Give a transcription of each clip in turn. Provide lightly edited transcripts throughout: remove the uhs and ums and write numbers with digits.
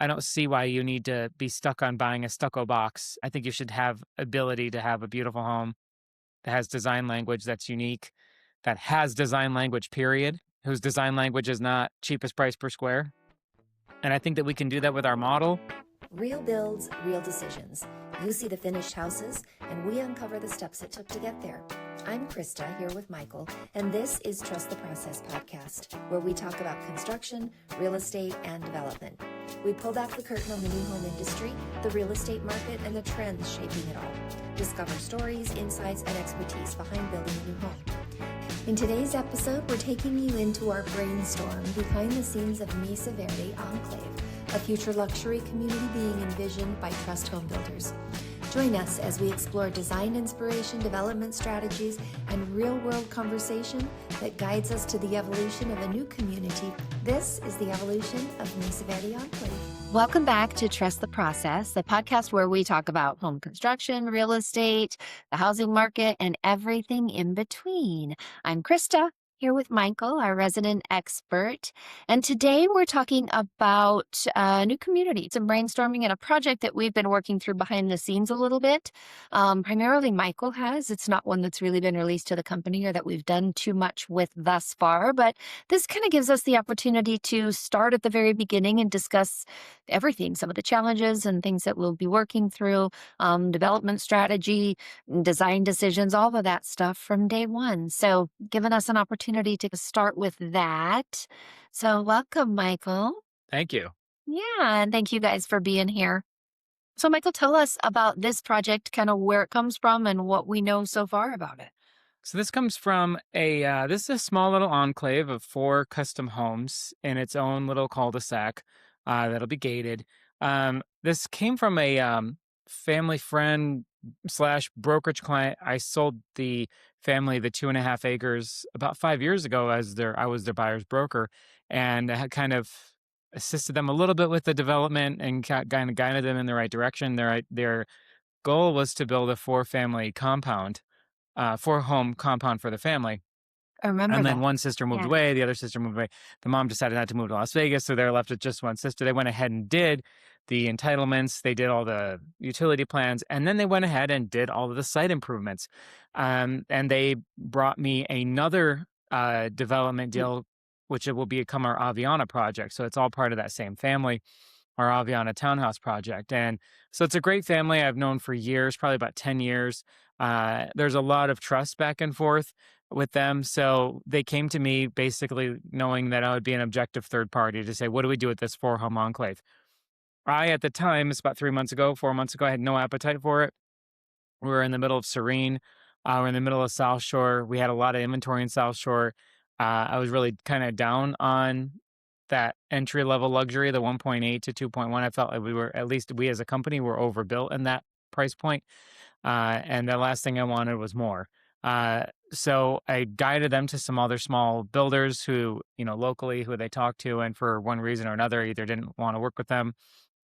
I don't see why you need to be stuck on buying a stucco box. I think you should have ability to have a beautiful home that has design language that's unique, that has design language, period, whose design language is not cheapest price per square. And I think that we can do that with our model. Real builds, real decisions. You see the finished houses, and we uncover the steps it took to get there. I'm Krista, here with Michael, and this is Trust the Process podcast, where we talk about construction, real estate, and development. We pull back the curtain on the new home industry, the real estate market, and the trends shaping it all. Discover stories, insights, and expertise behind building a new home. In today's episode, we're taking you into our brainstorm behind the scenes of Mesa Verde Enclave, a future luxury community being envisioned by Trust Home Builders. Join us as we explore design inspiration, development strategies, and real-world conversation that guides us to the evolution of a new community. This is the evolution of Mesa Verde Enclave. Welcome back to Trust the Process, the podcast where we talk about home construction, real estate, the housing market, and everything in between. I'm Krista, here with Michael, our resident expert. And today we're talking about a new community, some brainstorming and a project that we've been working through behind the scenes a little bit. Primarily Michael has. It's not one that's really been released to the company or that we've done too much with thus far, but this kind of gives us the opportunity to start at the very beginning and discuss everything, some of the challenges and things that we'll be working through, development strategy, design decisions, all of that stuff from day one. So giving us an opportunity to start with that. So welcome, Michael. Thank you. Yeah, and thank you guys for being here. So Michael, tell us about this project, kind of where it comes from and what we know so far about it. So this comes from this is a small little enclave of 4 custom homes in its own little cul-de-sac that'll be gated. This came from a family friend / brokerage client. I sold the family the 2.5 acres about 5 years ago I was their buyer's broker, and I had kind of assisted them a little bit with the development and kind of guided them in the right direction. Their goal was to build a 4-family compound, 4-home compound for the family. I remember And then that. one sister moved Yeah. away, the other sister moved away. The mom decided not to move to Las Vegas, so they're left with just one sister. They went ahead and did the entitlements, they did all the utility plans, and then they went ahead and did all of the site improvements. And they brought me another development deal, which it will become our Aviana project. So it's all part of that same family, our Aviana townhouse project. And so it's a great family I've known for years, probably about 10 years. There's a lot of trust back and forth with them. So they came to me basically knowing that I would be an objective third party to say, what do we do with this 4-home enclave? At the time, it's about 4 months ago, I had no appetite for it. We were in the middle of Serene. We're in the middle of South Shore. We had a lot of inventory in South Shore. I was really kind of down on that entry level luxury, the 1.8 to 2.1. I felt like at least we as a company were overbuilt in that price point. And the last thing I wanted was more. So I guided them to some other small builders who, locally, who they talked to, and for one reason or another, either didn't want to work with them,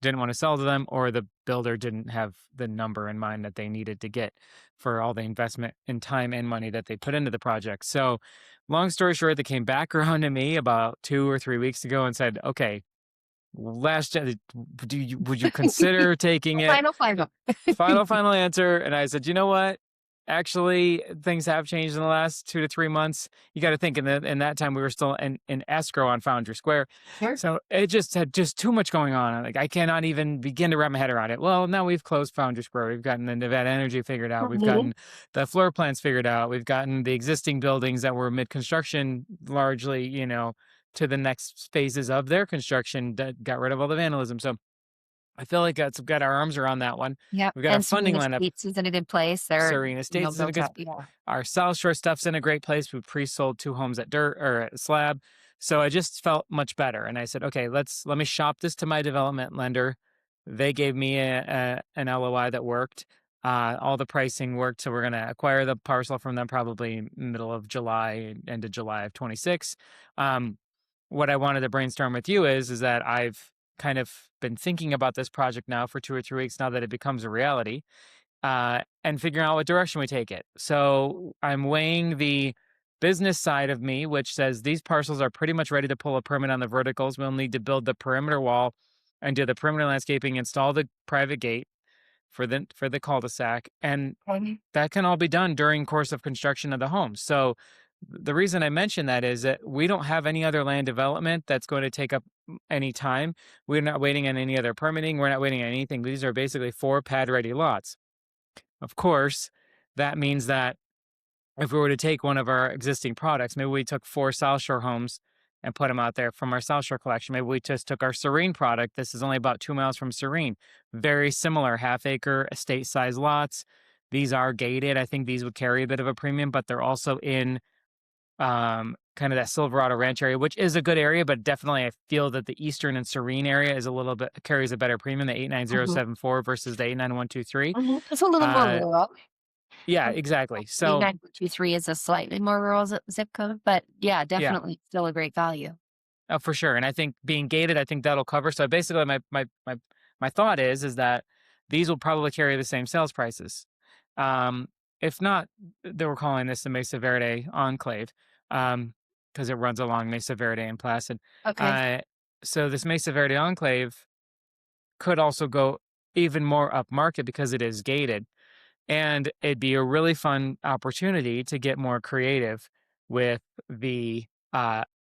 didn't want to sell to them, or the builder didn't have the number in mind that they needed to get for all the investment in time and money that they put into the project. So long story short, they came back around to me about 2 or 3 weeks ago and said, okay, would you consider taking it? Final. Final answer. And I said, you know what? Actually, things have changed in the last 2 to 3 months. You got to think in that time we were still in escrow on Foundry Square. Sure. So it just had too much going on. Like, I cannot even begin to wrap my head around it. Well, now we've closed Foundry Square. We've gotten the Nevada Energy figured out. We've gotten the floor plans figured out. We've gotten the existing buildings that were mid-construction largely, to the next phases of their construction, got rid of all the vandalism. So I feel like we've got our arms around that one. Yeah. We've got our funding lineup. Estates is in a good place. They're Serena Estates is in a good built up. Our South Shore stuff's in a great place. We pre-sold 2 homes at slab. So I just felt much better. And I said, okay, let me shop this to my development lender. They gave me an LOI that worked. All the pricing worked. So we're going to acquire the parcel from them probably middle of July, end of July of 26. What I wanted to brainstorm with you is that I've kind of been thinking about this project now for 2 or 3 weeks now that it becomes a reality, and figuring out what direction we take it. So I'm weighing the business side of me, which says these parcels are pretty much ready to pull a permit on the verticals. We'll need to build the perimeter wall and do the perimeter landscaping, install the private gate for the cul-de-sac, and Okay. that can all be done during course of construction of the home. So the reason I mention that is that we don't have any other land development that's going to take up any time. We're not waiting on any other permitting. We're not waiting on anything. These are basically 4 pad ready lots. Of course, that means that if we were to take one of our existing products, maybe we took 4 South Shore homes and put them out there from our South Shore collection. Maybe we just took our Serene product. This is only about 2 miles from Serene. Very similar, half-acre, estate-size lots. These are gated. I think these would carry a bit of a premium, but they're also in kind of that Silverado Ranch area, which is a good area, but definitely I feel that the Eastern and Serene area is a little bit carries a better premium, the Mhm. 89074 versus the 89123. Mhm. It's a little more Uh, rural. yeah, exactly. So 8923 is a slightly more rural zip code, but yeah, yeah, definitely still a great value. for sure. And I think being gated, I think that'll cover. So basically, my thought is that these will probably carry the same sales prices. Um, if not, they were calling this the Mesa Verde Enclave, because it runs along Mesa Verde and Placid. Okay. Uh, so this Mesa Verde Enclave could also go even more upmarket because it is gated. And it'd be a really fun opportunity to get more creative with the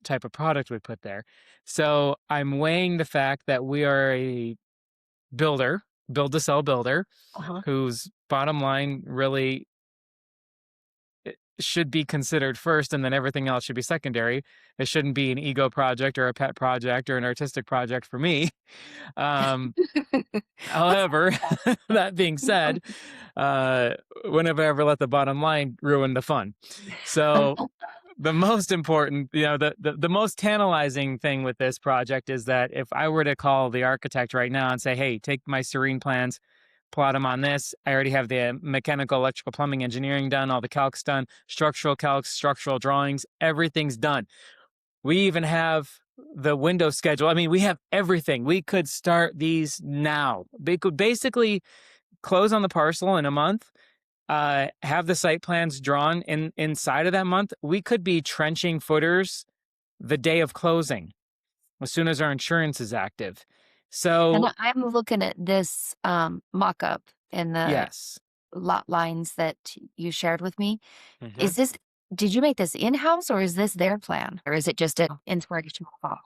type of product we put there. So I'm weighing the fact that we are a builder, build to sell builder, Uh-huh. whose bottom line really should be considered first and then everything else should be secondary. It shouldn't be an ego project or a pet project or an artistic project for me. Um, What's However, that being said, uh, whenever I ever let the bottom line ruin the fun. So the most important, the most tantalizing thing with this project is that if I were to call the architect right now and say, hey, take my Serene plans, plot them on this. I already have the mechanical, electrical, plumbing, engineering done, all the calcs done, structural calcs, structural drawings, everything's done. We even have the window schedule. I mean, we have everything. We could start these now. They could basically close on the parcel in a month, have the site plans drawn inside of that month. We could be trenching footers the day of closing as soon as our insurance is active. And So, I'm looking at this mock-up and the yes. lot lines that you shared with me. Mhm. Is this did you make this in-house or is this their plan? Or is it just an inspirational thought?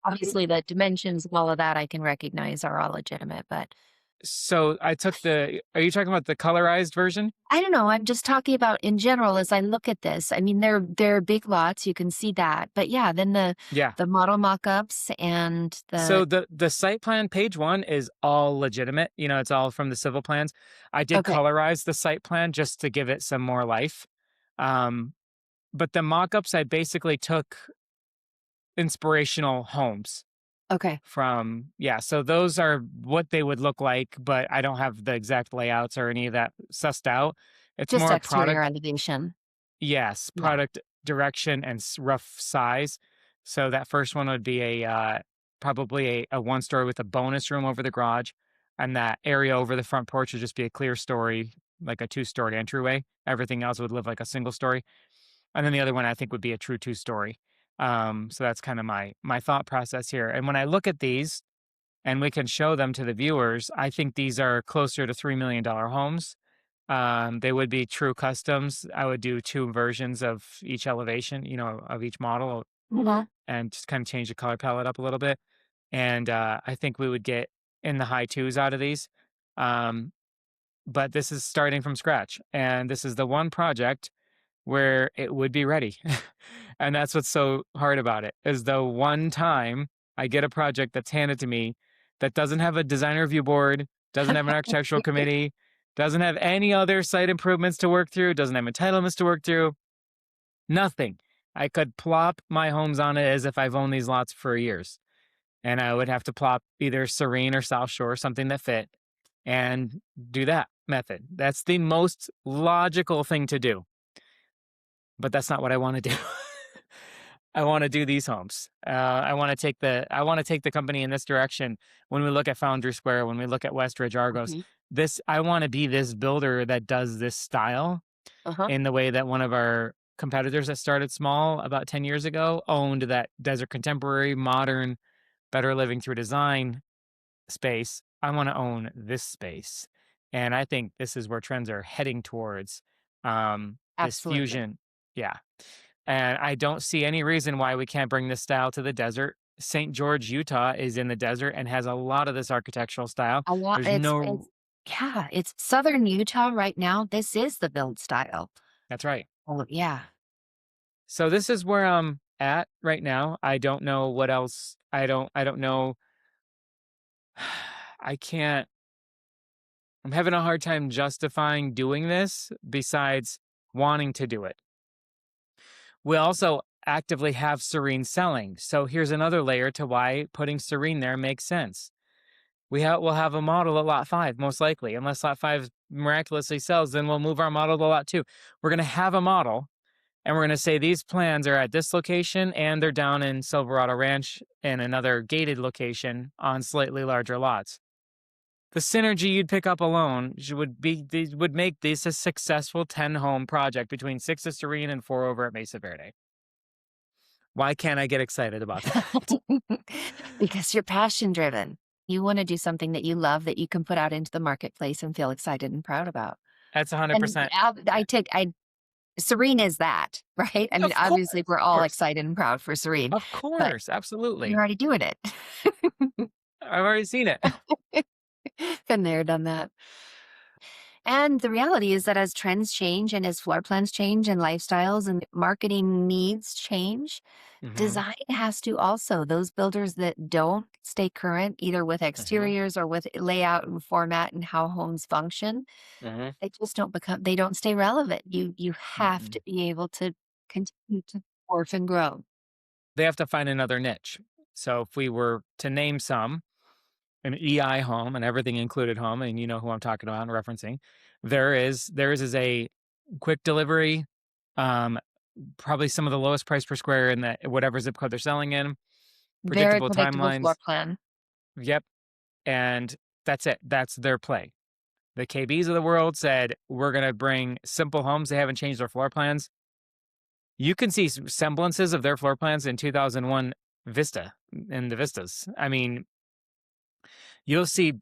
Obviously, the dimensions and all of that I can recognize are all legitimate, but So I took are you talking about the colorized version? I don't know. I'm just talking about in general as I look at this. I mean, they're big lots. You can see that, but yeah, then Yeah. the model mock-ups and So the the site plan page 1 is all legitimate. It's all from the civil plans. I did okay, colorize the site plan just to give it some more life. Um, but the mock-ups, I basically took inspirational homes okay, from, yeah, so those are what they would look like, but I don't have the exact layouts or any of that sussed out. It's just more exterior product. elevation. Yes, Yeah. product direction and rough size. So that first one would be probably a 1-story with a bonus room over the garage, and that area over the front porch would just be a clear story, like a 2-story entryway. Everything else would live like a single story, and then the other one I think would be a true 2-story. So that's kind of my thought process here. And when I look at these, and we can show them to the viewers, I think these are closer to $3 million homes. They would be true customs. I would do 2 versions of each elevation, of each model, Mhm. and just kind of change the color palette up a little bit. And I think we would get in the high 2s out of these. Um, but this is starting from scratch. And this is the one project where it would be ready. And that's what's so hard about it, is the one time I get a project that's handed to me that doesn't have a design review board, doesn't have an architectural committee, doesn't have any other site improvements to work through, doesn't have entitlements to work through, nothing. I could plop my homes on it as if I've owned these lots for years. And I would have to plop either Serene or South Shore, something that fit, and do that method. That's the most logical thing to do, but that's not what I want to do. I want to do these homes. I want to take the company in this direction. When we look at Foundry Square, when we look at Westridge Argos, Mhm. I want to be this builder that does this style Uh-huh. in the way that one of our competitors that started small about 10 years ago owned that desert contemporary modern better living through design space. I want to own this space. And I think this is where trends are heading towards, this Absolutely. fusion. Yeah. And I don't see any reason why we can't bring this style to the desert. St. George, Utah is in the desert and has a lot of this architectural style. A lot There's it's no, yeah, it's Southern Utah right now. This is the build style. that's right. Oh, yeah. So this is where I'm at right now. I don't know what else. I don't know. I can't, I'm having a hard time justifying doing this besides wanting to do it. We also actively have Serene selling. So here's another layer to why putting Serene there makes sense. We'll have a model at lot 5, most likely. Unless lot 5 miraculously sells, then we'll move our model to lot 2. We're going to have a model, and we're going to say these plans are at this location, and they're down in Silverado Ranch in another gated location on slightly larger lots. The synergy you'd pick up alone would make this a successful 10-home project between 6 at Serene and 4 over at Mesa Verde. Why can't I get excited about that? Because you're passion driven. You want to do something that you love that you can put out into the marketplace and feel excited and proud about. That's And 100%. I Serene is that, right? I mean, Of course, obviously we're of all course. excited and proud for Serene, Of but course, you're absolutely. already doing it. I've already seen it. Been there, done that. And the reality is that as trends change and as floor plans change and lifestyles and marketing needs change, Mhm, design has to also. Those builders that don't stay current, either with mhm, exteriors or with layout and format and how homes function, mhm, they don't stay relevant. You have mm-mm. to be able to continue to morph and grow. They have to find another niche. So if we were to name some, an EI home, and everything included home, and you know who I'm talking about and referencing, theirs is a quick delivery, um, probably some of the lowest price per square in that whatever zip code they're selling in, Very predictable predictable floor timelines. plan. Yep, and that's it. That's their play. The KBs of the world said, "We're gonna bring simple homes." They haven't changed their floor plans. You can see semblances of their floor plans in 2001 Vista, in the Vistas. I mean, you'll see,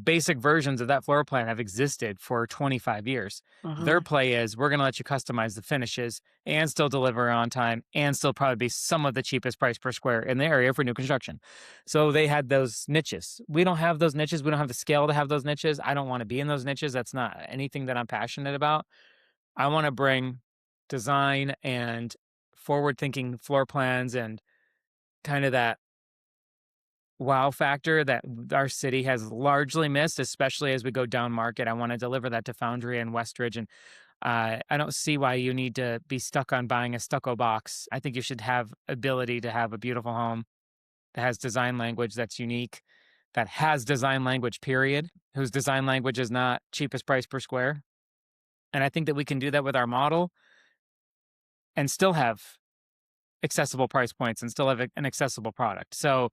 basic versions of that floor plan have existed for 25 years. Their Mhm. play is, we're going to let you customize the finishes and still deliver on time and still probably be some of the cheapest price per square in the area for new construction. So they had those niches. We don't have those niches. We don't have the scale to have those niches. I don't want to be in those niches. That's not anything that I'm passionate about. I want to bring design and forward thinking floor plans and kind of that wow factor that our city has largely missed, especially as we go down market. I want to deliver that to Foundry and Westridge. And I don't see why you need to be stuck on buying a stucco box. I think you should have ability to have a beautiful home that has design language that's unique, that has design language, period, whose design language is not cheapest price per square. And I think that we can do that with our model and still have accessible price points and still have an accessible product. So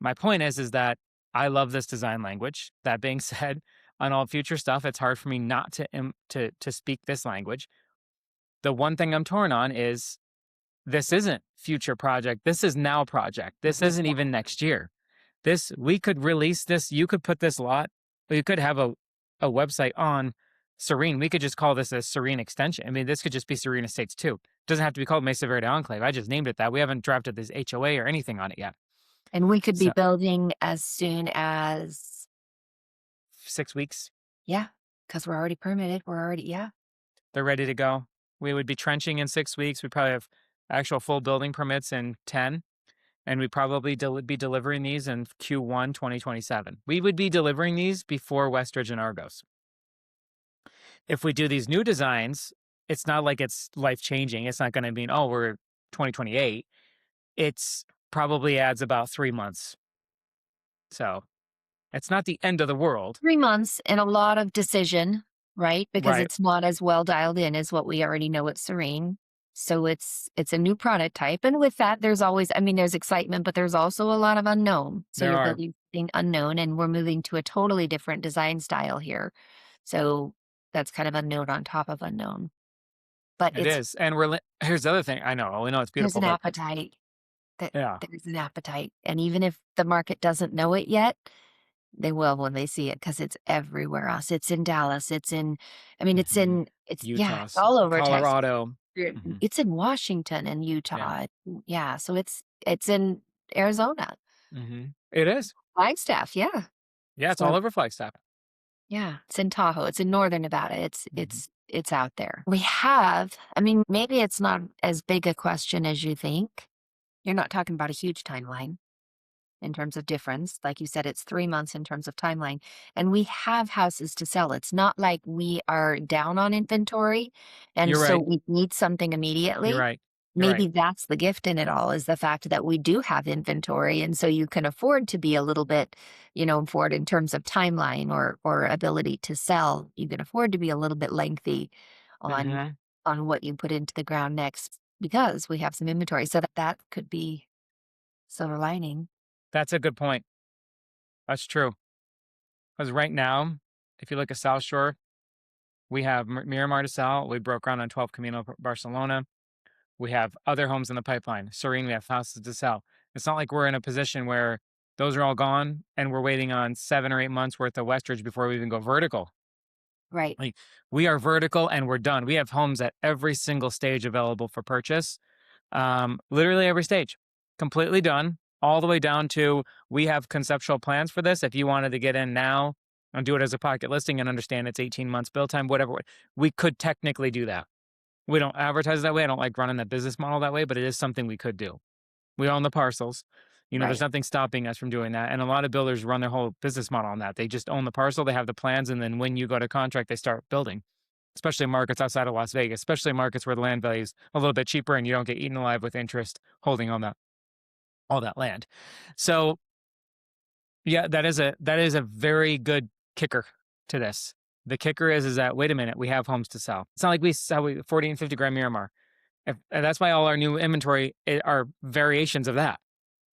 my point is that I love this design language. That being said, on all future stuff, it's hard for me not to speak this language. The one thing I'm torn on is this isn't future project. This is now project. This isn't even next year. This we could release this. You could put this lot. We could have a website on Serene. We could just call this a Serene extension. I mean, this could just be Serene Estates 2. It doesn't have to be called Mesa Verde Enclave. I just named it that. We haven't drafted this HOA or anything on it yet. And we could be So building as soon as 6 weeks, yeah, because 'cause we're already permitted. We're already yeah. they're ready to go. We would be trenching in 6 weeks. We probably have actual full building permits in 10. And we probably be delivering these in Q1 2027. We would be delivering these before Westridge and Argos. If we do these new designs, it's not like it's life changing. It's not going to mean, oh, we're 2028. It's probably adds about 3 months. So it's not the end of the world. 3 months and a lot of decision, right? Because Right. it's not as well dialed in as what we already know at Serene. So it's a new product type, and with that, there's always I mean, there's excitement, but there's also a lot of unknown. So There you're are. building something unknown, and we're moving to a totally different design style here. So that's kind of unknown on top of unknown. But It is. And here's the other thing. I know. We know it's there's beautiful, an but appetite. that Yeah. there's an appetite. And even if the market doesn't know it yet, they will when they see it because it's everywhere else. It's in Dallas. Hmm. Yeah, Utah, it's all over Texas. Colorado. Yeah. Hmm. It's in Washington and Yeah. Utah. Yeah, so it's in Arizona, Hmm. It is. Flagstaff, yeah. Yeah, it's all So, over Flagstaff. yeah, it's in Tahoe, it's in northern Nevada, it's Hmm. it's it's out there. Maybe it's not as big a question as you think. You're not talking about a huge timeline in terms of difference. Like you said, it's 3 months in terms of timeline, and we have houses to sell. It's not like we are down on inventory, and You're so right. we need something You're immediately. right. You're right. Maybe that's the gift in it all is the fact that we do have inventory, and so you can afford to be a little bit, forward in terms of timeline or ability to sell. You can afford to be a little bit lengthy on Hmm. on what you put into the ground next because we have some inventory. So that could be silver lining. That's a good point. That's true. Because right now, if you look at South Shore, we have Miramar to sell. We broke ground on 12 Camino, Barcelona. We have other homes in the pipeline. Serene, we have houses to sell. It's not like we're in a position where those are all gone and we're waiting on 7 or 8 months worth of Westridge before we even go vertical. Right. Like we are vertical and we're done. We have homes at every single stage available for purchase. Literally every stage, completely done, all the way down to we have conceptual plans for this. If you wanted to get in now and do it as a pocket listing and understand it's 18 months build time, whatever, we could technically do that. We don't advertise that way. I don't like running that business model that way, but it is something we could do. We own the parcels. There's Right. nothing stopping us from doing that. And a lot of builders run their whole business model on that. They just own the parcel, they have the plans, and then when you go to contract, they start building. Especially in markets outside of Las Vegas, especially markets where the land value is a little bit cheaper and you don't get eaten alive with interest holding on that all that land. So yeah, that is a very good kicker to this. The kicker is that wait a minute, we have homes to sell. It's not like we sell 40 and 50 grand Miramar. And that's why all our new inventory are variations of that.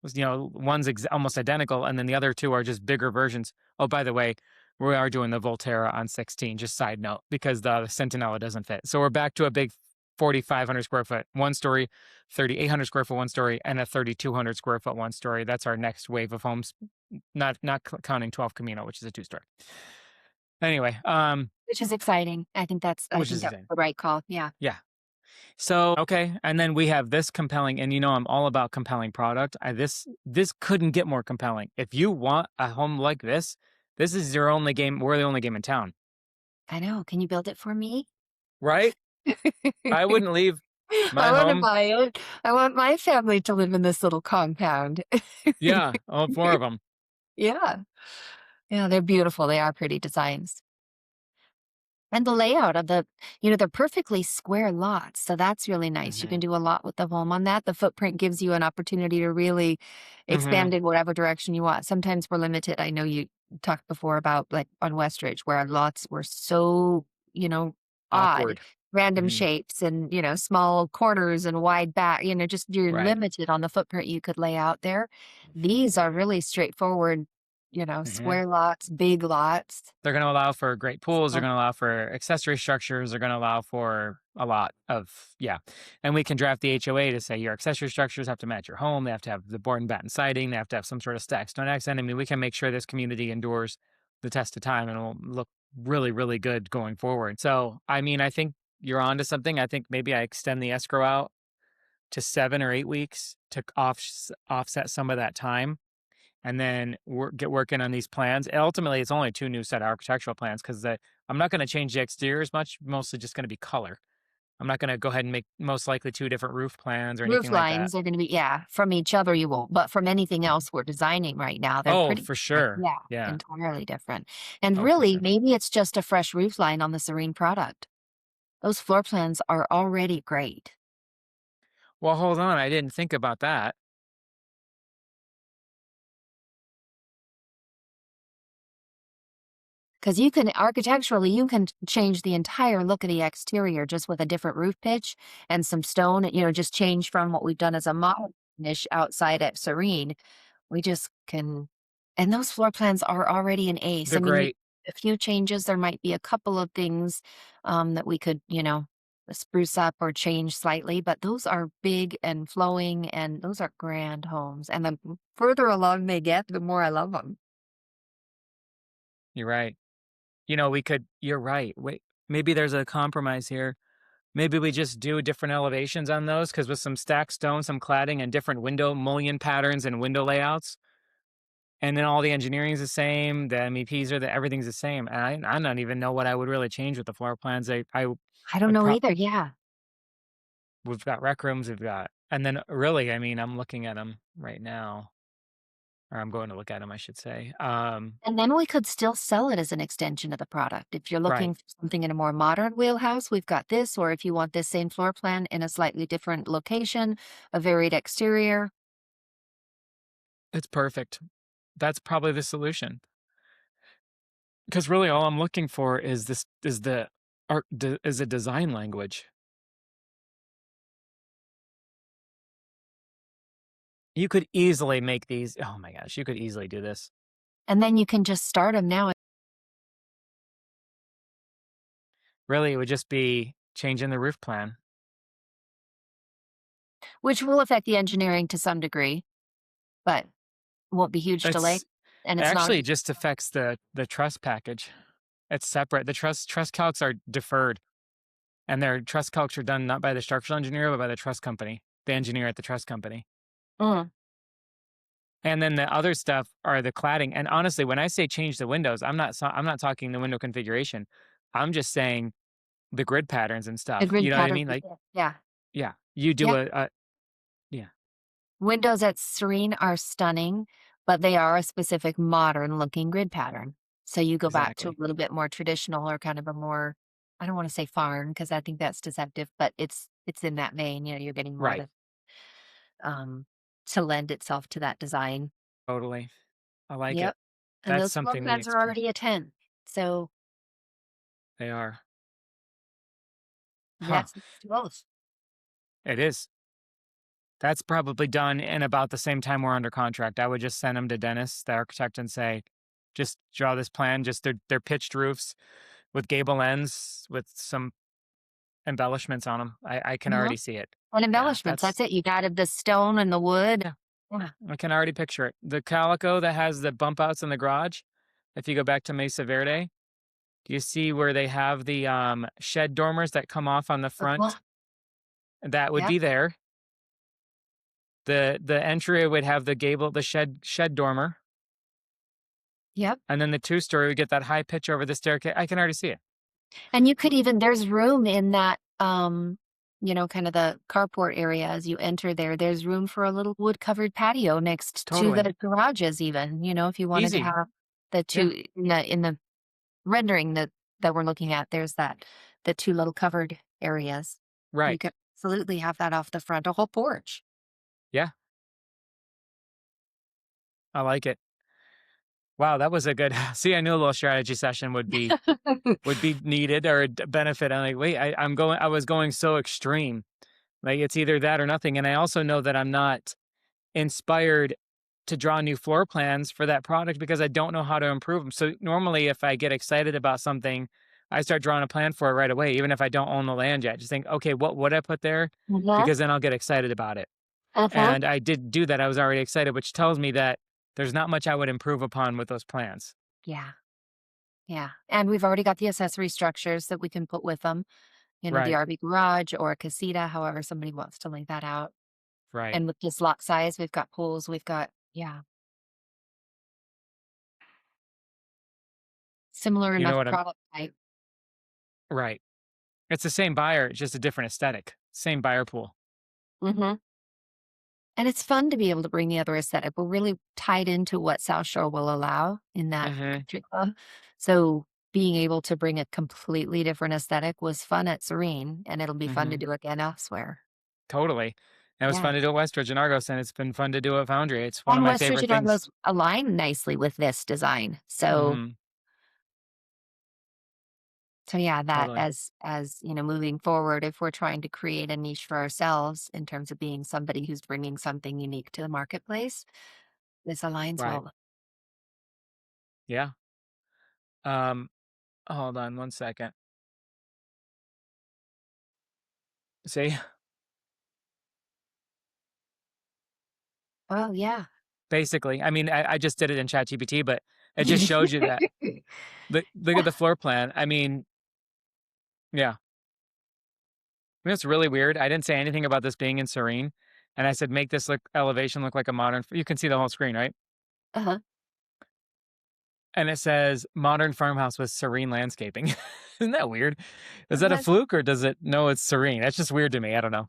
One's almost identical, and then the other two are just bigger versions. Oh, by the way, we are doing the Volterra on 16, just side note, because the Centinela doesn't fit. So we're back to a big 4,500 square foot one story, 3,800 square foot one story, and a 3,200 square foot one story. That's our next wave of homes, not counting 12 Camino, which is a two-story. Anyway, Which is exciting. I which think is that was insane. the right call. Yeah. Yeah. So, okay, and then we have this compelling, and I'm all about compelling product. This couldn't get more compelling. If you want a home like this is your only game. We're the only game in town, I know. Can you build it for me? right? I wouldn't leave I my want to home. buy it. I want my family to live in this little compound. Yeah, all four of them. Yeah. Yeah, they're beautiful. They are pretty designs. And the layout of they're perfectly square lots. So that's really nice. You Hmm. can do a lot with the home on that. The footprint gives you an opportunity to really Hmm. expand in whatever direction you want. Sometimes we're limited. I know you talked before about like on Westridge where our lots were so, odd, Awkward. random Hmm. shapes and, small corners and wide back, just you're Right. limited on the footprint you could lay out there. These are really straightforward, Hmm. square lots, big lots. They're going to allow for great pools. They're So going to allow for accessory structures. They're going to allow for a lot of, yeah. And we can draft the HOA to say your accessory structures have to match your home. They have to have the board and batten siding. They have to have some sort of stack stone accent. I mean, we can make sure this community endures the test of time and will look really, really good going forward. So, I mean, I think you're onto something. I think maybe I extend the escrow out to 7 or 8 weeks to offset some of that time and then get working on these plans. And ultimately, it's only two new set of architectural plans because I'm not going to change the exterior as much, mostly just going to be color. I'm not going to go ahead and make most likely two different roof plans or roof anything like that. lines are gonna be yeah, from each other you won't, but from anything else we're designing right now, they're Oh, pretty for different. sure. Yeah, Yeah. entirely different. And Oh, for really, sure. maybe it's just a fresh roof line on the Serene product. Those floor plans are already great. Well, hold on. I didn't think about that. Because you can change the entire look of the exterior just with a different roof pitch and some stone, just change from what we've done as a modern finish outside at Serene. We just can and those floor plans are already an ace. They're I mean, great. a few changes, there might be a couple of things, that we could, spruce up or change slightly, but those are big and flowing, and those are grand homes. And the further along they get, the more I love them. You're right. You're right. Wait, maybe there's a compromise here. Maybe we just do different elevations on those because with some stacked stone, some cladding, and different window mullion patterns and window layouts, and then all the engineering's the same, the MEPs everything's the same. And I don't even know what I would really change with the floor plans. I I don't would know either. Yeah. we've got rec rooms, and then really, I mean, I'm looking at them right now, or I'm going to look at them, I should say. And then we could still sell it as an extension of the product. If you're Right. looking for something in a more modern wheelhouse, we've got this. Or if you want this same floor plan in a slightly different location, a varied exterior. It's perfect. That's probably the solution. Because really all I'm looking for is this is the is a design language. You could easily make these. Oh my gosh, you could easily do this. And then you can just start them now, Really, it would just be changing the roof plan. which will affect the engineering to some degree, but won't be huge delay. It's And it's not. actually it just affects the truss package. It's separate. The truss calcs are deferred, and their truss calcs are done not by the structural engineer, but by the truss company, the engineer at the truss company. Mm. And then the other stuff are the cladding. And honestly, when I say change the windows, I'm not talking the window configuration. I'm just saying the grid patterns and The stuff. You grid know what I pattern. mean? Like, Yeah. yeah, you do Yeah. yeah, Windows at Serene are stunning, but they are a specific modern looking grid pattern. So you go back to a exactly. little bit more traditional or kind of a more, I don't want to say farm because I think that's deceptive, but it's in that vein. You're getting more Right. um to lend itself to that design. Totally. I like it. Yep. And That's those floor something we plans are explore. already a 10. So They are. Huh. that's close. It is. That's probably done in about the same time we're under contract. I would just send them to Dennis, the architect, and say, just draw this plan. Just they're pitched roofs with gable ends with some embellishments on them. I can Mhm. already see it. And Yeah, embellishments. That's it. You've added the stone and the wood. yeah, Yeah. I can already picture it. The calico that has the bump outs in the garage. If you go back to Mesa Verde, do you see where they have the shed dormers that come off on the Uh-huh. front? That would Yep. be there. The entry would have the shed dormer, Yep. and then the 2-story would get that high pitch over the staircase. I can already see it. And you could even there's room in that, kind of the carport area as you enter there. There's room for a little wood-covered patio next to Totally. the garages even, if you wanted to Easy. have the Yeah. 2 in the rendering that we're looking at, there's the 2 little covered areas. You Right. could absolutely have that off the front, a whole porch. Yeah. I like it. Wow, that was a good see, I knew a little strategy session would be needed or benefit. I'm like, wait, I was going so extreme. Like it's either that or nothing. And I also know that I'm not inspired to draw new floor plans for that product because I don't know how to improve them. So normally if I get excited about something, I start drawing a plan for it right away, even if I don't own the land yet. Just think, okay, what would I put there? Mhm. Because then I'll get excited about it. Uh-huh. And I did do that. I was already excited, which tells me that there's not much I would improve upon with those plans. Yeah. Yeah. And we've already got the accessory structures that we can put with them, the Right. RV garage or a casita, however somebody wants to lay that out. Right. And with this lot size, we've got pools, we've got, yeah, similar You know enough what I'm product type. right. It's the same buyer, it's just a different aesthetic. Same buyer pool. Hmm. And it's fun to be able to bring the other aesthetic. We're really tied into what South Shore will allow in that Mhm. country club. So being able to bring a completely different aesthetic was fun at Serene, and it'll be fun to Mhm. do again elsewhere. Totally. And it was Yeah. fun to do at Westridge and Argos, and it's been fun to do at Foundry. It's one of And my West favorite Ridge things. align nicely with this design. So Mhm. So yeah, that Totally. as moving forward, if we're trying to create a niche for ourselves in terms of being somebody who's bringing something unique to the marketplace, this aligns Right. well. Yeah. Um, hold on one second. See? Oh, yeah. Basically. I mean, I just did it in ChatGPT, but it just shows you that. Look at the floor plan. I mean, yeah. I mean, it's really weird. I didn't say anything about this being in Serene, and I said, "Make this elevation look like a modern." You can see the whole screen, right? Uh-huh. And it says modern farmhouse with serene landscaping. Isn't that weird? Is that a That's fluke or does it know it's serene? That's just weird to me. I don't know.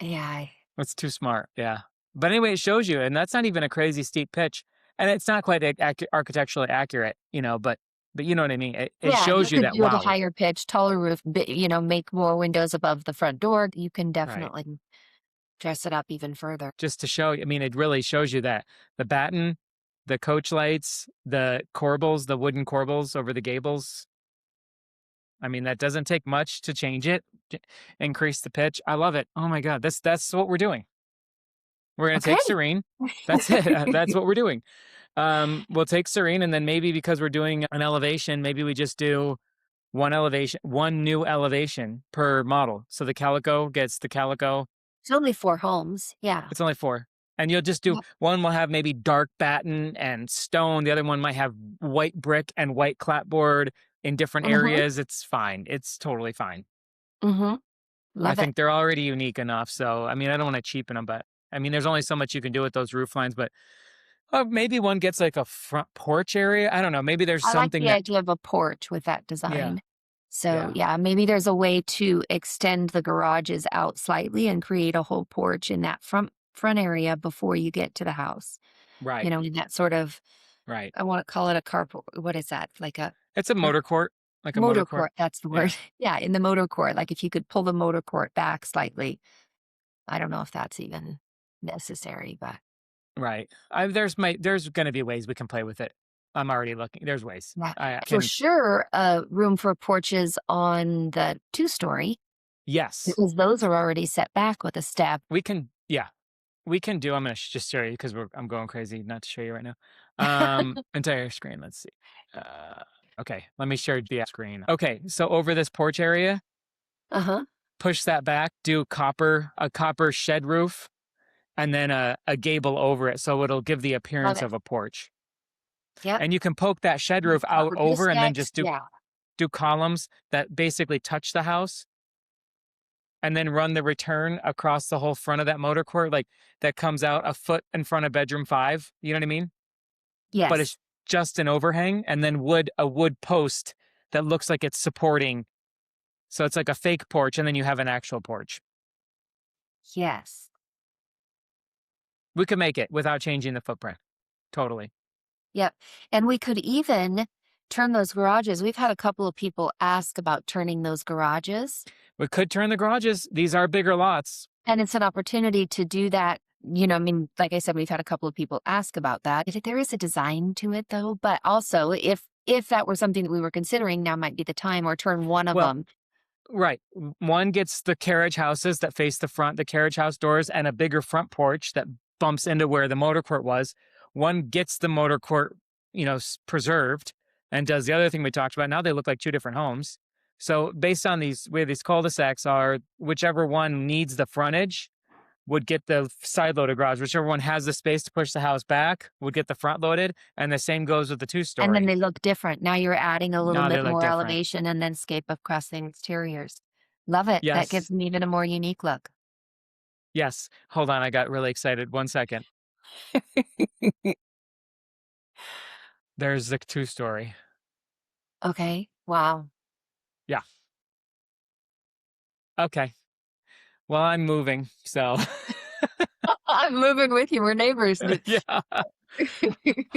yeah. It's too smart. Yeah. But anyway, it shows you, and that's not even a crazy steep pitch, and it's not quite architecturally accurate, but you know what I mean. It Yeah, you shows you could that build a wow, higher pitch, taller roof, make more windows above the front door. You can right? definitely dress it up even further. Just to show. I mean, it really shows you that the batten, the coach lights, the corbels, the wooden corbels over the gables. I mean, that doesn't take much to change it, increase the pitch. I love it. Oh my god, that's what we're doing. We're gonna Okay. take Serene. That's it. That's what we're doing. We'll take Serene, and then maybe because we're doing an elevation, maybe we just do one new elevation per model. So the Calico gets the Calico. It's only 4 homes. Yeah. It's only 4. And you'll just do Yep. one will have maybe dark batten and stone. The other one might have white brick and white clapboard in different Mhm. areas. It's fine. It's totally fine. Mhm. I Love it. think they're already unique enough. So, I mean, I don't want to cheapen them, but I mean, there's only so much you can do with those roof lines, but maybe one gets like a front porch area. I don't know. Maybe there's I like something the that, idea of a porch with that yeah, design. So, yeah, yeah, maybe there's a way to extend the garages out slightly and create a whole porch in that front area before you get to the house. right, In that sort of right. I wanna call it a carport what is that? Like a It's a not motor court, like a motor motor court. court, that's the Yeah, word. Yeah, in the motor court, like, if you could pull the motor court back slightly. I don't know if that's even necessary, but right. There's going to be ways we can play with it. I'm already looking. There's ways. yeah. I For can, sure, room for porches on the two-story yes, because those are already set back with a step. we can. Yeah, we can do. I'm going to just show you because I'm going crazy not to show you right now. Entire screen. Let's see. Okay, let me share the screen. Okay, so over this porch area, Uh-huh. push that back. Do a copper shed roof, and then a gable over it, so it'll give the Love appearance it. of a porch. Yep. And you can poke that shed roof out Copper over, and then bisects, just yeah. do columns that basically touch the house, and then run the return across the whole front of that motor court, like that comes out a foot in front of bedroom 5. You know what I mean? But Yes. it's just an overhang, and then a wood post that looks like it's supporting. So it's like a fake porch, and then you have an actual porch. Yes. We could make it without changing the footprint. Totally. Yep. And we could even turn those garages. We've had a couple of people ask about turning those garages, We could turn the garages. These are bigger lots. and it's an opportunity to do that. Like I said, we've had a couple of people ask about that. There is a design to it though, but also if that were something that we were considering, now might be the time or turn one of Well, them. right. One gets the carriage houses that face the front, the carriage house doors, and a bigger front porch that bumps into where the motor court was. One gets the motor court, preserved and does the other thing we talked about. Now they look like 2 different homes. So based on where these cul-de-sacs are, whichever one needs the frontage would get the side loaded garage. Whichever one has the space to push the house back would get the front loaded. And the same goes with the And then 2-story. they look different. Now you're adding a little Now they bit look more different. elevation and then scape across the exteriors. Love it. That gives Yes. them even a more unique look. Yes. Hold on. I got really excited. 1 second. There's the 2-story. Okay. Wow. Yeah. Okay. Well, I'm moving. So, I'm moving with you. We're neighbors. yeah.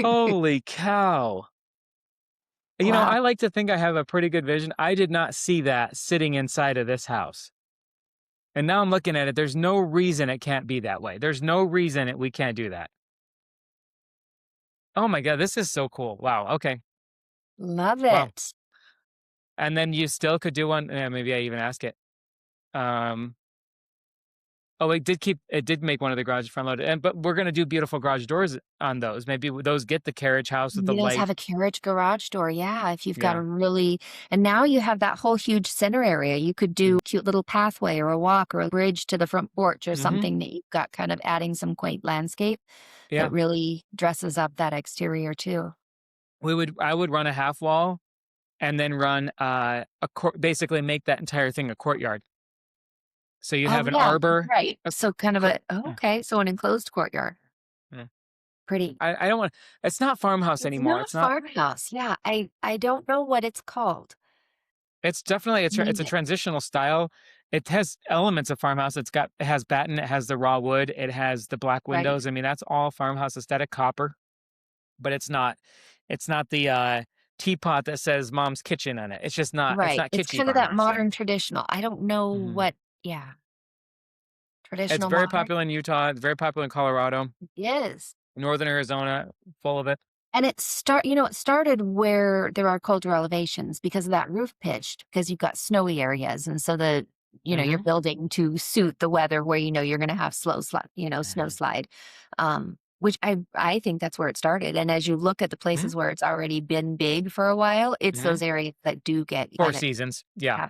Holy cow. Wow. I like to think I have a pretty good vision. I did not see that sitting inside of this house. And now I'm looking at it. There's no reason it can't be that way. There's no reason we can't do that. Oh my God, this is so cool. Wow. Okay. Love Wow. it. And then you still could do one. Yeah, maybe I even ask it. Um, Oh, it did make one of the garages front loaded, but we're gonna do beautiful garage doors on those. Maybe those get the carriage house with the You guys light. have a carriage garage door, yeah, if you've got Yeah. a really and now you have that whole huge center area. You could do a cute little pathway or a walk or a bridge to the front porch or Mm-hmm. something that you've got kind of adding some quaint landscape Yeah. that really dresses up that exterior too. I would run a half wall and then run basically make that entire thing a courtyard. So you'd Oh, have an yeah, arbor. right. a So kind of cl- yeah, okay, so an enclosed courtyard. yeah. Pretty. I don't want. It's not farmhouse It's anymore. not It's not. farmhouse, yeah, I don't know what it's called. It's definitely it's Name a it. transitional style. It has elements of farmhouse. It has batten. It has the raw wood. It has the black Right, windows. I mean, that's all farmhouse aesthetic, copper. But it's not. It's not the teapot that says "Mom's Kitchen" on it. It's just not. It's right. not It's kitschy kind of that farmhouse. modern traditional. I don't know Mhm. what yeah, It's traditional very modern? popular in Utah. It's very popular in Colorado, Yes. northern Arizona, full of it. And it started where there are colder elevations because of that roof pitched, because you've got snowy areas, and so you're Hmm. building to suit the weather where you're gonna have snow slide. Which I think that's where it started, and as you look at the Hmm. places where it's already been big for a while, it's Hmm. those areas that do get Four kinda seasons. Yeah. yeah.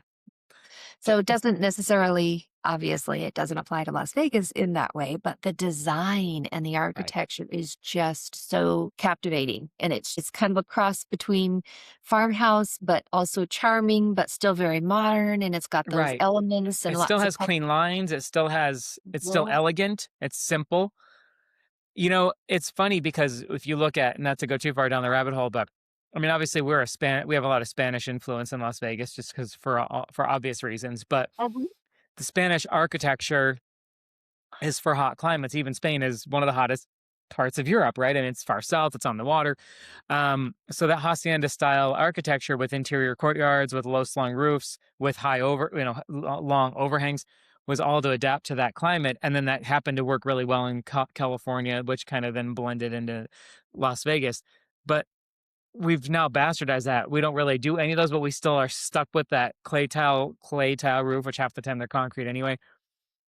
So it doesn't necessarily obviously, it doesn't apply to Las Vegas in that way, but the design and the Right. architecture is just so captivating. And it's kind of a cross between farmhouse, but also charming, but still very modern. And it's got those Right. elements and It still lots of has clean lines. It's still color. elegant. It's simple. It's funny because if you look at, not to go too far down the rabbit hole, but I mean, obviously we have a lot of Spanish influence in Las Vegas just because for obvious reasons, but Mhm. the Spanish architecture is for hot climates. Even Spain is one of the hottest parts of Europe, right? And it's far south, it's on the water. So that hacienda style architecture with interior courtyards, with low slung roofs, with long overhangs was all to adapt to that climate. And then that happened to work really well in California, which kind of then blended into Las Vegas. But we've now bastardized that. We don't really do any of those, but we still are stuck with that clay tile roof, which half the time they're concrete anyway.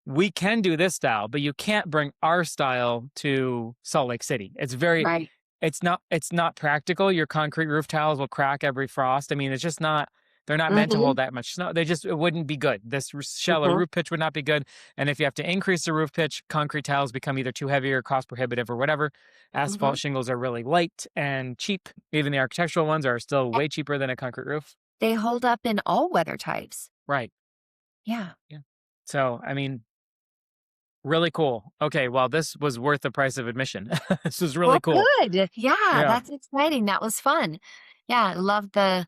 We can do this style, but you can't bring our style to Salt Lake City. Right. It's not practical. Your concrete roof tiles will crack every frost. I mean, it's just not, they're not meant to Hmm. hold that much snow. It wouldn't be good. This shallow Hmm. roof pitch would not be good. And if you have to increase the roof pitch, concrete tiles become either too heavy or cost prohibitive or whatever. Hmm. Asphalt shingles are really light and cheap. Even the architectural ones are still way cheaper than a concrete roof. They hold up in all weather types. Right. Yeah. Yeah. So, I mean, really cool. Okay, well, this was worth the price of admission. This was really Well, cool. good. Yeah, Yeah, that's exciting. That was fun. Yeah, I love the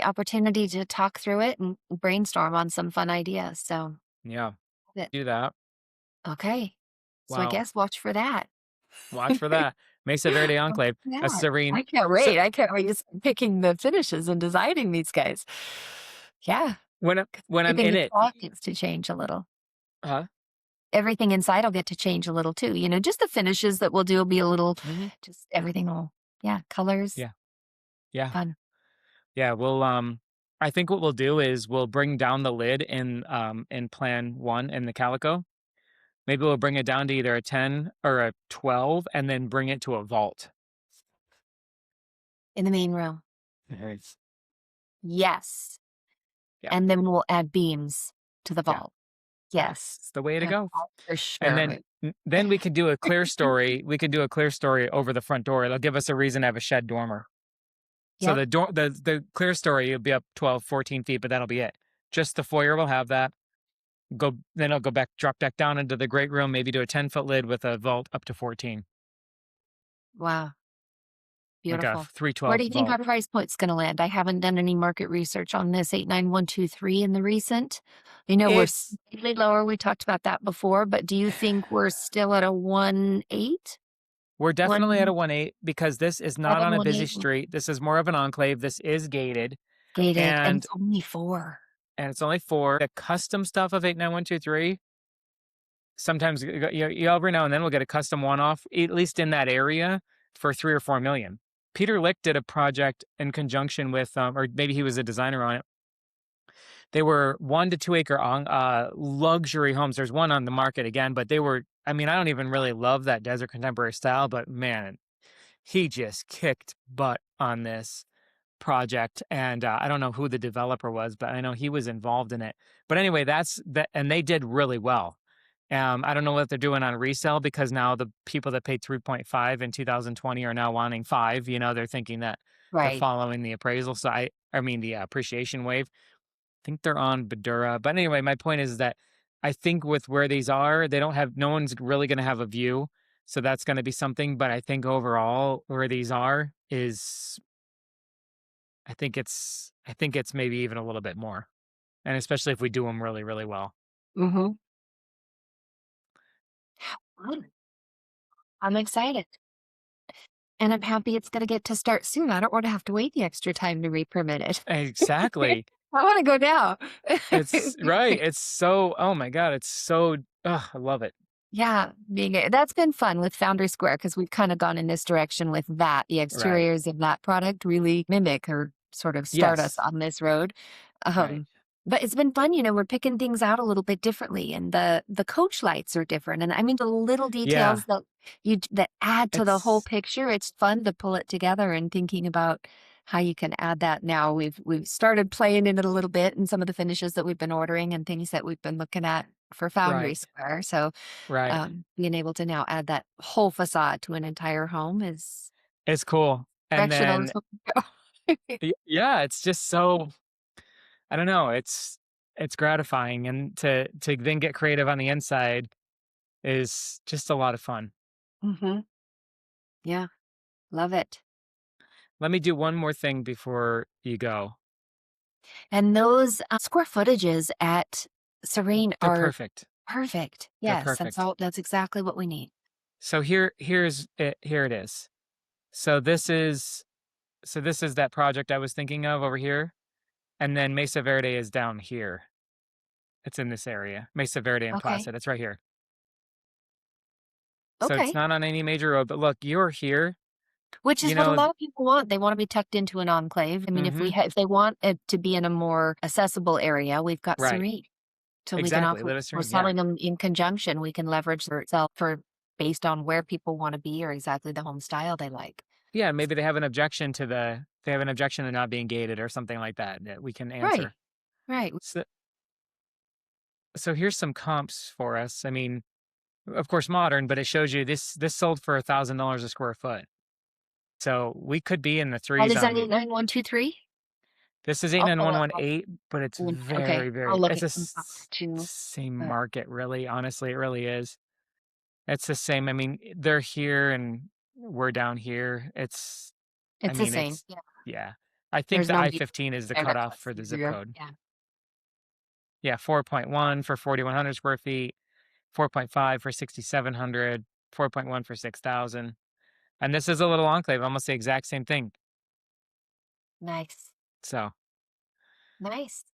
opportunity to talk through it and brainstorm on some fun ideas. So, yeah. that Do that. okay. So I Wow. guess watch for that. Watch for that. Mesa Verde Watch Enclave, for a that. serene. I can't So wait. I can't wait to start picking the finishes and designing these guys. Yeah, when I'm everything in it, inside gets to change a little. huh? Everything inside will get to change a little too. Just the finishes that we'll do will be a little, Hmm. just everything will, yeah, colors, Yeah, yeah, fun. yeah. I think what we'll do is we'll bring down the lid in plan one in the calico. Maybe we'll bring it down to either a 10 or a 12, and then bring it to a vault. In the main room. Nice. Yes. Yeah, And then we'll add beams to the yeah. vault. Yes. It's the way to Yeah, go. for And sure. then we could do a clear story. We could do a clear story over the front door. It'll give us a reason to have a shed dormer. So Yep. the clear story will be up 12, 14 feet, but that'll be it. Just the foyer will have that. Then I'll drop back down into the great room, maybe do a 10-foot lid with a vault up to 14, Wow. like a Beautiful. Where 312 do you think our vault. price point's gonna land? I haven't done any market research on this 89123 in the recent. I know we're It's slightly lower. We talked about that before, but do you think we're still at a 1.8? We're definitely at a 1 1.8 because this is not on a busy 718 street. This is more of an enclave. This is gated, gated, and and it's only 4. it's only for the custom stuff of 89123. Sometimes every now and then we'll get a custom one-off, at least in that area, for 3 or 4 million. Peter Lick did a project in conjunction with, or maybe he was a designer on it, They were 1 to 2 acre luxury homes. There's one on the market again, but they were, I mean, I don't even really love that desert contemporary style, but man, he just kicked butt on this project. And I don't know who the developer was, but I know he was involved in it. But anyway, that's that, and they did really well. I don't know what they're doing on resale, because now the people that paid 3.5 in 2020 are now wanting 5. They're thinking that they're Right. following the appraisal side. I mean, the appreciation wave. I think they're on Badura. But anyway, my point is that I think with where these are, they don't have, no one's really going to have a view. So that's going to be something. But I think overall, where these are is, I think it's maybe even a little bit more. And especially if we do them really, really well. Mm-hmm. I'm excited. And I'm happy it's going to get to start soon. I don't want to have to wait the extra time to re-permit it. Exactly. I want to go now. It's right. It's so, oh my God, it's so, I love it. Yeah, that's been fun with Foundry Square, because we've kind of gone in this direction with that. The Right. exteriors of that product really mimic or sort of start us Yes. on this road. Right. But it's been fun, we're picking things out a little bit differently, and the coach lights are different. And I mean, the little Yeah. details that add to the whole It's picture. It's fun to pull it together and thinking about how you can add that now. We've started playing in it a little bit, and some of the finishes that we've been ordering and things that we've been looking at for Foundry right. Square. So Right. being able to now add that whole facade to an entire home is It's cool. And direction I then, was hoping to go. yeah, it's just so, I don't know, it's gratifying. And to then get creative on the inside is just a lot of fun. Mm-hmm. Yeah, love it. Let me do one more thing before you go. And those square footages at Serene They're are perfect. perfect. They're Yes, perfect. that's exactly what we need. So here's it. Here it is. So this is that project I was thinking of over here, and then Mesa Verde is down here. It's in this area, Mesa Verde and Okay. Placid. It's right here. So it's Okay. not on any major road. But look, you're here. Which You is what a know. lot of people want. They want to be tucked into an enclave. I mean, Mm-hmm. if they want it to be in a more accessible area, we've got Right. Serene. So we can Exactly. offer, Let us we're ring. Yeah. selling them in conjunction. We can leverage their itself for based on where people want to be or exactly the home style they like. Yeah. Maybe they have an objection to not being gated or something like that that we can Right. answer. Right. So here's some comps for us. I mean, of course, modern, but it shows you this sold for $1,000 a square foot. So we could be in the And threes is that on. 89123? This is I'll pull up. 89118, but it's Okay. very, I'll very, look it's at a some comps too. same But market, really. Honestly, it really is. It's the same. I mean, they're here and we're down here. I it's the mean, same. Yeah. yeah. I think There's the no I need 15 is the there that cutoff cuts for the zip through. code. Yeah. Yeah, 4.1 for 4,100 square feet, 4.5 for 6,700, 4.1 for 6,000. And this is a little enclave, almost the exact same thing. Nice. So Nice.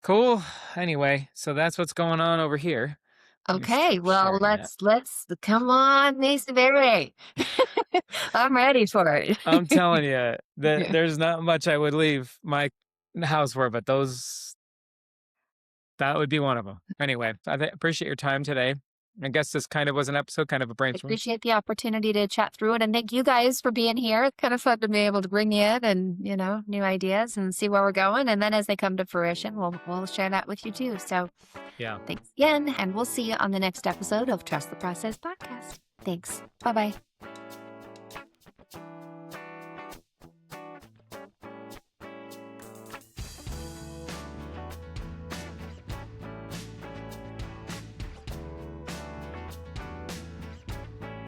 cool. Anyway, so that's what's going on over here. Let me Okay. stop Well, sharing that. let's come on, Mesa Verde. I'm ready for it. I'm telling you that Yeah. there's not much I would leave my house for, but that would be one of them. Anyway, appreciate your time today. I guess this kind of was an episode, kind of a I brainstorm. appreciate the opportunity to chat through it. And thank you guys for being here. It's kind of fun to be able to bring you in and, new ideas and see where we're going. And then as they come to fruition, we'll share that with you too. So Yeah. thanks again. And we'll see you on the next episode of Trust the Process podcast. Thanks. Bye-bye.